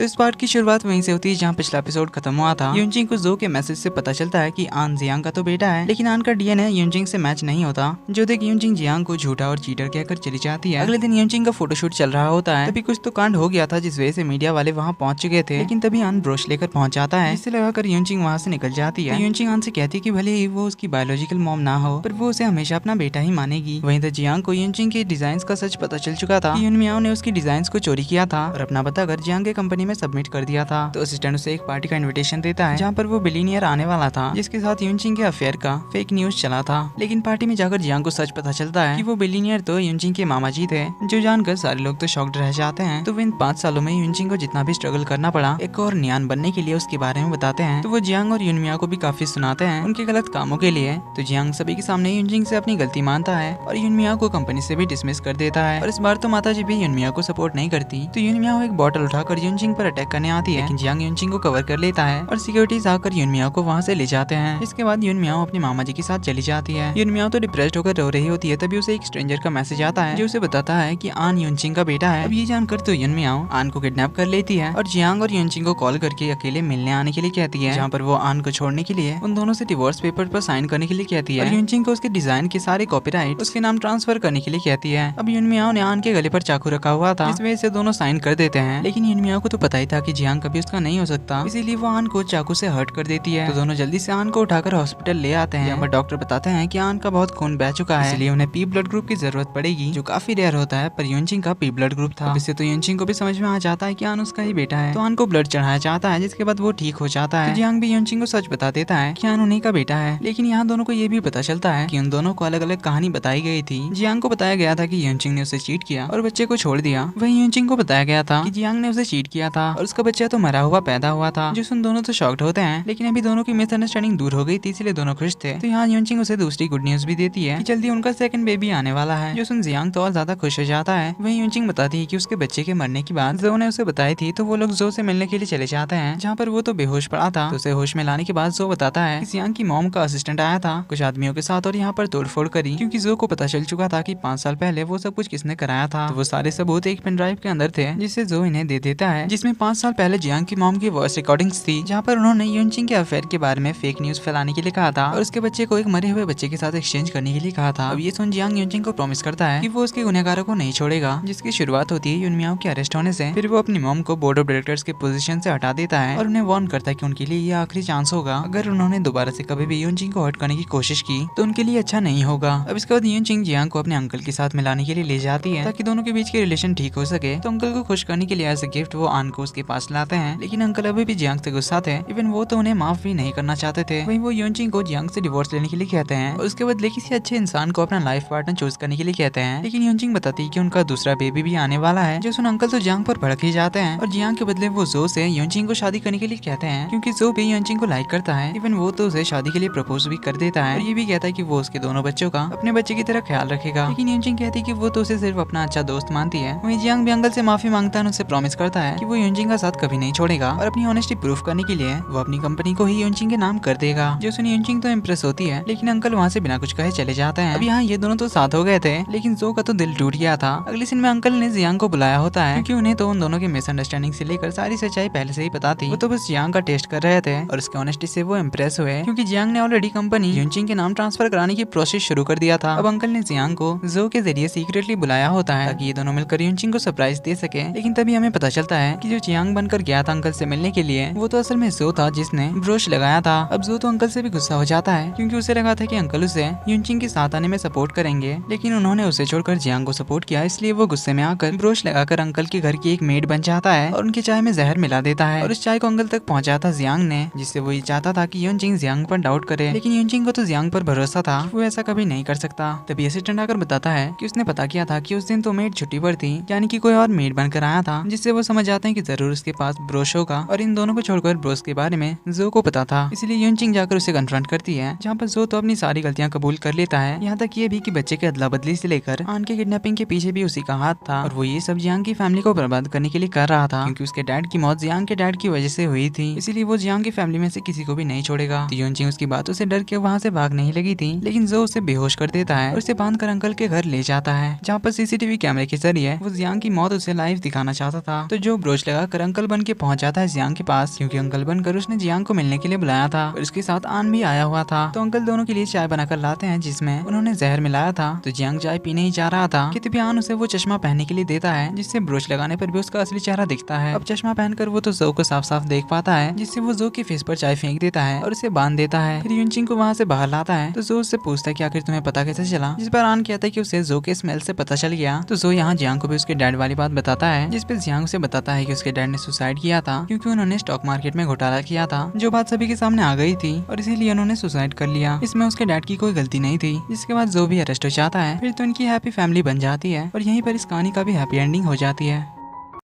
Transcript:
तो इस पार्ट की शुरुआत वहीं से होती है जहाँ पिछला एपिसोड खत्म हुआ था। यूनजिंग को जो के मैसेज से पता चलता है कि आन जियांग का तो बेटा है, लेकिन आन का डीएनए यूनजिंग से मैच नहीं होता। जो देख यूनजिंग जियांग को झूठा और चीटर कहकर चली जाती है। अगले दिन यूनजिंग का फोटोशूट चल रहा होता है, तभी कुछ तो कांड हो गया था जिस वजह से मीडिया वाले वहाँ पहुंच चुके थे। लेकिन तभी आन ब्रोश लेकर पहुंच जाता है, जिससे लगाकर यूनजिंग वहाँ से निकल जाती है। यूनजिंग आन से कहती है कि भले ही वो उसकी बायोलॉजिकल मॉम ना हो, पर वो उसे हमेशा अपना बेटा ही मानेगी। वहीं तो जियांग को यूनजिंग के डिजाइन का सच पता चल चुका था कि यूनमियाओ ने उसकी डिजाइन को चोरी किया था और अपना बताकर जियांग के कंपनी में सबमिट कर दिया था। तो असिस्टेंट उसे एक पार्टी का इनविटेशन देता है जहाँ पर वो बिलीनियर आने वाला था, जिसके साथ यूनजिंग के अफेयर का फेक न्यूज चला था। लेकिन पार्टी में जाकर जियांग को सच पता चलता है कि वो बिलीनियर तो यूनजिंग के मामा जी थे, जो जानकर सारे लोग तो शॉक्ड रह जाते हैं। तो इन 5 सालों में यूनजिंग को जितना भी स्ट्रगल करना पड़ा एक और नियान बनने के लिए उसके बारे में बताते हैं। तो वो जियांग और यूनमिया को भी काफी सुनाते हैं उनके गलत कामों के लिए। तो जियांग सभी के सामने यूनजिंग से अपनी गलती मानता है और यूनमिया को कंपनी से भी डिसमिस कर देता है। और इस बार तो माता जी भी यूनमिया को सपोर्ट नहीं करती। तो यूनमिया एक बॉटल उठाकर यूनजिंग पर अटैक करने आती है, लेकिन जियांग यूनजिंग को कवर कर लेता है और सिक्योरिटीज आकर यूनमिया को वहाँ से ले जाते हैं। इसके बाद यूनमिया अपने मामा जी के साथ चली जाती है। यूनमिया तो डिप्रेस्ड होकर रो रही होती है, तभी उसे एक स्ट्रेंजर का मैसेज आता है जो उसे बताता है कि आन यूनजिंग का बेटा है। अब ये जानकर तो यूनमिया आन को किडनैप कर लेती है और जियांग और यूनजिंग को कॉल करके अकेले मिलने आने के लिए कहती है, जहाँ पर वो आन को छोड़ने के लिए उन दोनों से डिवोर्स पेपर पर साइन करने के लिए कहती है और यूनजिंग को उसके डिजाइन के सारे कॉपीराइट उसके नाम ट्रांसफर करने के लिए कहती है। अब यूनमिया ने आन के गले पर चाकू रखा हुआ था, इस वजह से दोनों साइन कर देते हैं। लेकिन यूनमिया को तो पता ही था कि जियांग कभी उसका नहीं हो सकता, इसीलिए वो आन को चाकू से हर्ट कर देती है। तो दोनों जल्दी से आन को उठाकर हॉस्पिटल ले आते हैं, जहाँ पर डॉक्टर बताते हैं कि आन का बहुत खून बह चुका है, इसलिए उन्हें पी ब्लड ग्रुप की जरूरत पड़ेगी, जो काफी रेयर होता है। पर यूनजिंग का पी ब्लड ग्रुप था। इससे तो यूनजिंग को भी समझ में आ जाता है कि आन उसका ही बेटा है, तो आन को ब्लड चढ़ाया जाता है, जिसके बाद वो ठीक हो जाता है। तो जियांग भी यूनजिंग को सच बता देता है कि आन उन्हीं का बेटा है। लेकिन यहाँ दोनों को ये भी पता चलता है कि उन दोनों को अलग अलग कहानी बताई गई थी। जियांग को बताया गया था कि यूनजिंग ने उसे चीट किया और बच्चे को छोड़ दिया। वहीं यूनजिंग को बताया गया था कि जियांग ने उसे चीट किया था और उसका बच्चा तो मरा हुआ पैदा हुआ था। जो सुन दोनों तो शॉक्ड होते हैं, लेकिन अभी दोनों की मिसअंडरस्टैंडिंग दूर हो गई थी, इसलिए दोनों खुश थे। तो यहाँ यूनजिंग उसे दूसरी गुड न्यूज भी देती है कि जल्दी उनका सेकंड बेबी आने वाला है, जो सुन जियांग तो और ज्यादा खुश हो जाता है। वहीं यूनजिंग बताती है कि उसके बच्चे के मरने की बात जो ने उसे बताई थी, तो वो लोग जो से मिलने के लिए चले जाते हैं, जहाँ पर वो तो बेहोश पड़ा था। तो उसे होश में लाने के बाद जो बताता है कि जियांग की मॉम का असिस्टेंट आया था कुछ आदमियों के साथ और यहाँ पर तोड़फोड़ करी, क्योंकि जो को पता चल चुका था कि 5 साल पहले वो सब कुछ किसने कराया था। तो वो सारे सबूत एक पेन ड्राइव के अंदर थे, जिससे जो इन्हें दे देता है, जिसमें 5 साल पहले जियांग की मॉम की वॉइस रिकॉर्डिंग्स थी, जहाँ पर उन्होंने यूनजिंग के अफेयर के बारे में फेक न्यूज फैलाने के लिए कहा था और उसके बच्चे को एक मरे हुए बच्चे के साथ एक्सचेंज करने के लिए कहा था। अब ये सुन जियांग यूनजिंग को प्रॉमिस करता है कि वो उसके गुनहगारों को नहीं छोड़ेगा, जिसकी शुरुआत होती है यूनमियाओ के अरेस्ट होने से। फिर वो अपनी मॉम को बोर्ड ऑफ डायरेक्टर्स के पोजीशन से हटा देता है और उन्हें वार्न करता है कि उनके लिए ये आखिरी चांस होगा। अगर उन्होंने दोबारा से कभी भी यूनजिंग को हर्ट करने की कोशिश की तो उनके लिए अच्छा नहीं होगा। अब इसके बाद यूनजिंग जियांग को अपने अंकल के साथ मिलाने के लिए ले जाती है, ताकि दोनों के बीच के रिलेशन ठीक हो सके। तो अंकल को खुश करने के लिए एज ए गिफ्ट वो आन को उसके पास लाते हैं, लेकिन अंकल अभी भी जियांग से गुस्सा थे। इवन वो तो उन्हें माफ भी नहीं करना चाहते थे। वहीं वो यूनजिंग को जियांग से डिवोर्स लेने के लिए कहते हैं और उसके बदले किसी अच्छे इंसान को अपना लाइफ पार्टनर चूज करने के लिए कहते हैं। लेकिन यूनजिंग बताती है कि उनका दूसरा बेबी भी आने वाला है, जो सुन अंकल तो जियांग पर भड़क ही जाते हैं और जियांग के बदले वो जो से यूनजिंग को शादी करने के लिए कहते हैं, क्योंकि जो भी यूनजिंग को लाइक करता है। इवन वो तो उसे शादी के लिए प्रपोज भी कर देता है और ये भी कहता है कि वो उसके दोनों बच्चों का अपने बच्चे की तरह ख्याल रखेगा। लेकिन यूनजिंग कहती है कि वो तो उसे सिर्फ अपना अच्छा दोस्त मानती है। वहीं जियांग भी अंकल से माफी मांगता है और उससे प्रॉमिस करता है कि वो यूनजिंग का साथ कभी नहीं छोड़ेगा और अपनी ऑनेस्टी प्रूफ करने के लिए वो अपनी कंपनी को ही यूनजिंग के नाम कर देगा। जो सुन यूनजिंग तो इम्प्रेस होती है, लेकिन अंकल वहाँ से बिना कुछ कहे चले जाते हैं। अब यहाँ ये दोनों तो साथ हो गए थे, लेकिन जो का तो दिल टूट गया था। अगले सीन में अंकल ने जियांग को बुलाया होता है, क्योंकि उन्हें तो उन दोनों की मिसअंडरस्टैंडिंग से लेकर सारी सच्चाई पहले से ही पता थी। वो तो बस जियांग का टेस्ट कर रहे थे और उसकी ऑनेस्टी से वो इम्प्रेस हुए, क्योंकि जियांग ने ऑलरेडी कंपनी यूनजिंग के नाम ट्रांसफर कराने की प्रोसेस शुरू कर दिया था। अब अंकल ने जियांग को जो के जरिए सीक्रेटली बुलाया होता है, ताकि ये दोनों मिलकर यूनजिंग को सरप्राइज दे सके। लेकिन तभी हमें पता चलता है कि जो जियांग बनकर गया था अंकल से मिलने के लिए, वो तो असल में जो था जिसने ब्रोश लगाया था। अब जो तो अंकल से भी गुस्सा हो जाता है, क्योंकि उसे लगा था कि अंकल उसे यूनजिंग के साथ आने में सपोर्ट करेंगे, लेकिन उन्होंने उसे छोड़कर जियांग को सपोर्ट किया। इसलिए वो गुस्से में आकर ब्रोश लगाकर अंकल के घर की एक मेड बन जाता है और उनकी चाय में जहर मिला देता है और उस चाय को अंकल तक पहुंचाया था जियांग ने, जिससे वो ये चाहता था कि यूनजिंग जियांग पर डाउट करे। लेकिन यूनजिंग को तो जियांग पर भरोसा था, वो ऐसा कभी नहीं कर सकता। तभी असिस्टेंट आकर बताता है कि उसने पता किया था कि उस दिन तो मेड छुट्टी पर थी, यानी कि कोई और मेड बनकर आया था, जिससे वो समझ जाते हैं कि जरूर उसके पास ब्रोश होगा और इन दोनों को छोड़कर ब्रोश के बारे में जो को पता था। इसलिए यूनजिंग जाकर उसे कन्फ्रंट करती है, जहाँ पर जो तो अपनी सारी गलतियां कबूल कर लेता है, यहाँ तक ये भी कि बच्चे के अदला बदली से लेकर आन के किडनैपिंग के पीछे भी उसी का हाथ था और वो ये सब जियांग की फैमिली को बर्बाद करने के लिए कर रहा था, क्योंकि उसके डैड की मौत जियांग के डैड की वजह से हुई थी। इसीलिए वो जियांग की फैमिली में से किसी को भी नहीं छोड़ेगा। तो यूनजिंग उसकी बातों से डर के वहाँ से भाग नहीं लगी थी, लेकिन जो उसे बेहोश कर देता है और उसे बांध कर अंकल के घर ले जाता है, जहाँ पर सीसीटीवी कैमरे के जरिए वो जियांग की मौत उसे लाइव दिखाना चाहता था। तो जो ब्रोच बेहोश लगाकर अंकल बन के पहुंच जाता है जियांग के पास, क्योंकि अंकल बनकर उसने जियांग को मिलने के लिए बुलाया था और उसके साथ आन भी आया हुआ था। तो अंकल दोनों के लिए चाय बनाकर लाते हैं जिसमें उन्होंने जहर मिलाया था। तो जियांग चाय पीने ही जा रहा था कि तभी आन उसे वो चश्मा पहनने के लिए देता है, जिससे ब्रोच लगाने पर भी उसका असली चेहरा दिखता है। अब चश्मा पहनकर वो तो जो को साफ साफ देख पाता है, जिससे वो जो के फेस पर चाय फेंक देता है और उसे बांध देता है। फिर यूनचिंग को वहाँ से बाहर लाता है तो जो उससे पूछता है कि आखिर तुम्हें पता कैसे चला, जिस पर आन कहता है कि उसे जो के स्मेल से पता चल गया। तो जो यहाँ जियांग को भी उसके डैड वाली बात बताता है, जिस पे जियांग उसे बताता है कि उसके डैड ने सुसाइड किया था क्योंकि उन्होंने स्टॉक मार्केट में घोटाला किया था, जो बात सभी के सामने आ गई थी और इसीलिए उन्होंने सुसाइड कर लिया। इसमें उसके डैड की कोई गलती नहीं थी। जिसके बाद जो भी अरेस्ट हो जाता है, फिर तो उनकी हैप्पी फैमिली बन जाती है और यहीं पर इस कहानी का भी हैप्पी एंडिंग हो जाती है।